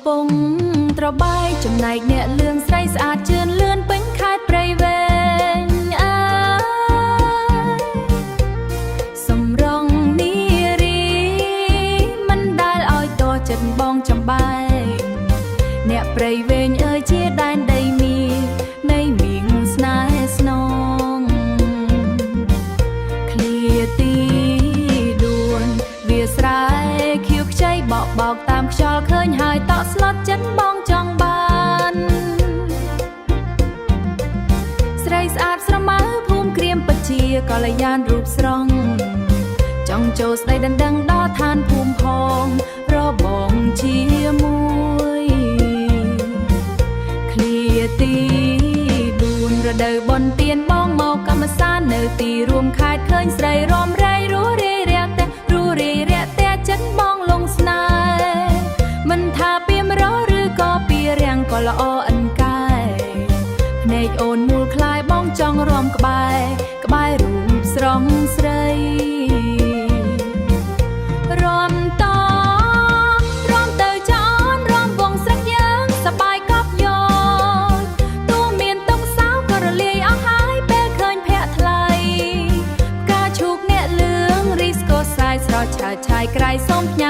ពងត្របាយចំណែកអ្នកលឿងស្រីស្អាតជឿនលឿនពេញខេត្តព្រៃវែងសម្រងនារីមិនដែលឲ្យតចិត្តបងចំបែងអ្នកព្រៃវែងអើយជាដែនដីមីនៃមីងស្នេហ៍ស្នងឃ្លាទី4វាស្រែខៀវខ្ចីបោកបោកតាមខ្យល់ឃើញហើយតក់ស្លុតចិត្តបងចង់បានស្រីស្អាតស្រមៅភូមិក្រៀមបជាកល្យានរូបស្រស់ចង់ចូលស្ដីដណ្ដឹងដល់ឋានភូមិផងរបងជាមួយឃ្លាទី4រដូវបុណ្យទានបងមកកម្មសាននៅទីរួមខេត្តឃើញស្រីរំរៃរស់រាយរាក់តែចិត្តបងលងស្នេហ៍មិនថាពីមរឬក៏ពីរាំងក៏ល្អអិនកែភ្នែកអូនមូលคล้ายបងចង់រំក្បែររូបស្រស់ស្រីរំទៅចោនរំវងស្រីយើងសបាយកប់យកទោះមានតុកសៅក៏រលាយអស់ហើយពេលឃើញភ័ក្រថ្លៃផ្កាឈូកអ្នកលឿងរីស្កូសាយស្រស់ឆើតឆាយក្រៃសូមផ្ញើ